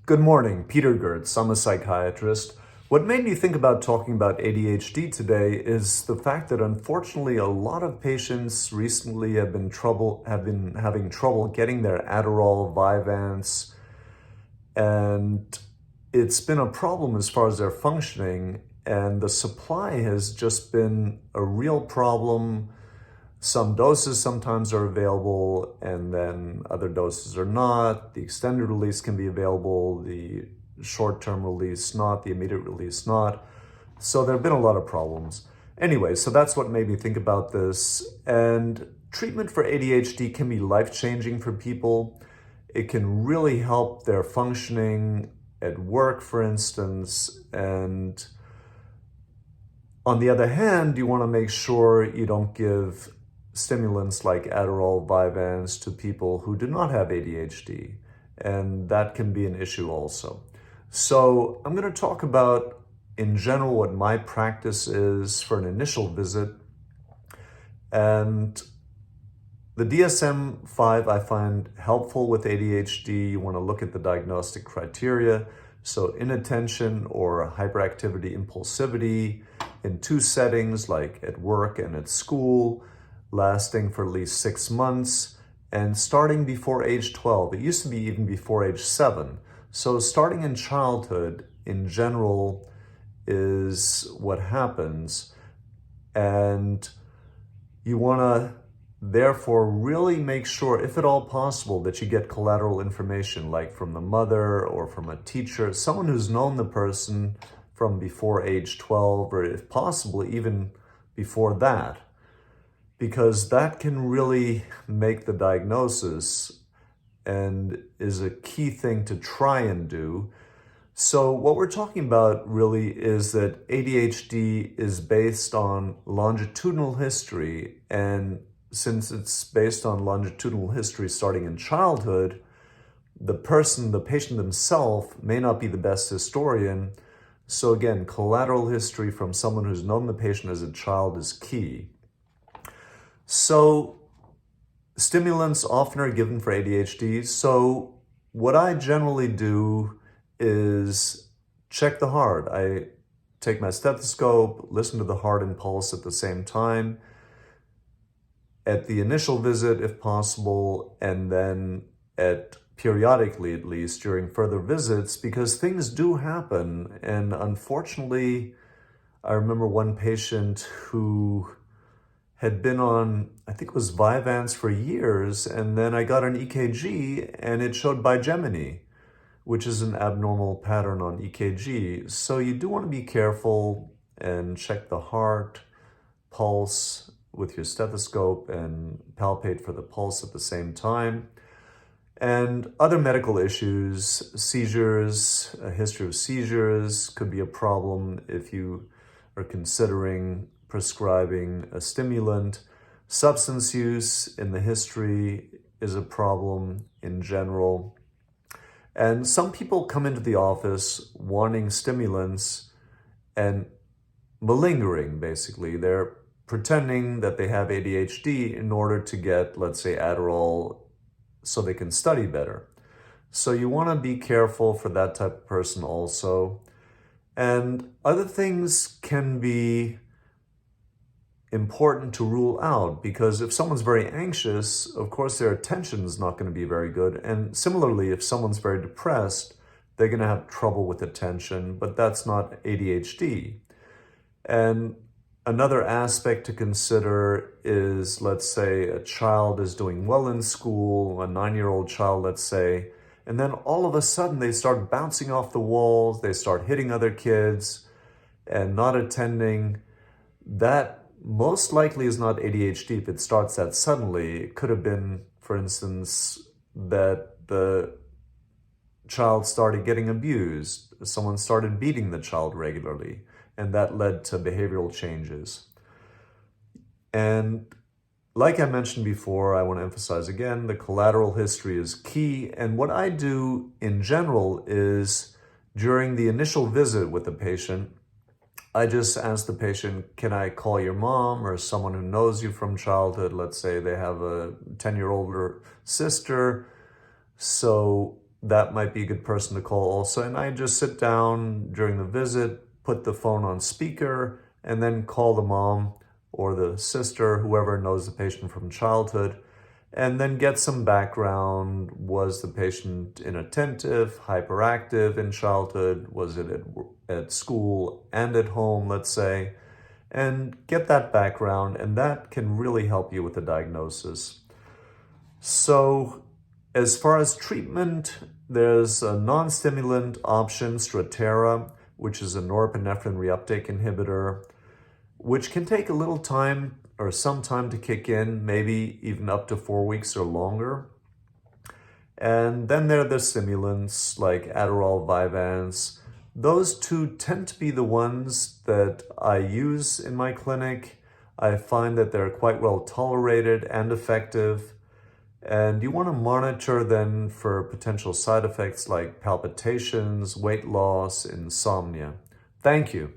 Good morning, Peter Goertz. I'm a psychiatrist. What made me think about talking about ADHD today is the fact that unfortunately a lot of patients recently have been having trouble getting their Adderall, Vyvanse, and it's been a problem as far as their functioning, and the supply has just been a real problem. Some doses sometimes are available and then other doses are not. The extended release can be available, the short-term release not, the immediate release not. So there have been a lot of problems. Anyway, so that's what made me think about this. And treatment for ADHD can be life-changing for people. It can really help their functioning at work, for instance, and on the other hand, you want to make sure you don't give stimulants like Adderall, Vyvanse to people who do not have ADHD, and that can be an issue also. So I'm going to talk about, in general, what my practice is for an initial visit, and the DSM-5 I find helpful with ADHD. You want to look at the diagnostic criteria, so inattention or hyperactivity, impulsivity in two settings, like at work and at school, lasting for at least 6 months, and starting before age 12. It used to be even before age 7. So starting in childhood, in general, is what happens. And you want to, therefore, really make sure, if at all possible, that you get collateral information, like from the mother or from a teacher, someone who's known the person from before age 12, or if possible, even before that, because that can really make the diagnosis and is a key thing to try and do. So what we're talking about really is that ADHD is based on longitudinal history, and since it's based on longitudinal history starting in childhood, the patient themselves may not be the best historian. So again, collateral history from someone who's known the patient as a child is key. So stimulants often are given for ADHD. So what I generally do is check the heart. I take my stethoscope, listen to the heart and pulse at the same time, at the initial visit if possible, and then periodically at least during further visits, because things do happen. And unfortunately, I remember one patient who had been on, I think it was Vyvanse for years, and then I got an EKG and it showed bigeminy, which is an abnormal pattern on EKG. So you do want to be careful and check the heart, pulse with your stethoscope and palpate for the pulse at the same time. And other medical issues, seizures, a history of seizures could be a problem if you are considering prescribing a stimulant. Substance use in the history is a problem in general. And some people come into the office wanting stimulants and malingering, basically. They're pretending that they have ADHD in order to get, let's say, Adderall so they can study better. So you want to be careful for that type of person also. And other things can be important to rule out, because if someone's very anxious, of course their attention is not going to be very good. And similarly, if someone's very depressed, they're going to have trouble with attention, but that's not ADHD. And another aspect to consider is, let's say a child is doing well in school, a 9-year-old child, let's say, and then all of a sudden they start bouncing off the walls, they start hitting other kids and not attending. That most likely is not ADHD if it starts that suddenly. It could have been, for instance, that the child started getting abused, someone started beating the child regularly, and that led to behavioral changes. And like I mentioned before, I want to emphasize again, the collateral history is key. And what I do in general is, during the initial visit with the patient, I just ask the patient, can I call your mom or someone who knows you from childhood? Let's say they have a 10-year-old older sister. So that might be a good person to call also. And I just sit down during the visit, put the phone on speaker, and then call the mom or the sister, whoever knows the patient from childhood, and then get some background. Was the patient inattentive, hyperactive in childhood? Was it at school and at home, let's say? And get that background, and that can really help you with the diagnosis. So as far as treatment, there's a non-stimulant option, Strattera, which is a norepinephrine reuptake inhibitor, which can take a little time or some time to kick in, maybe even up to 4 weeks or longer. And then there are the stimulants like Adderall, Vyvanse. Those two tend to be the ones that I use in my clinic. I find that they're quite well tolerated and effective. And you want to monitor then for potential side effects like palpitations, weight loss, insomnia. Thank you.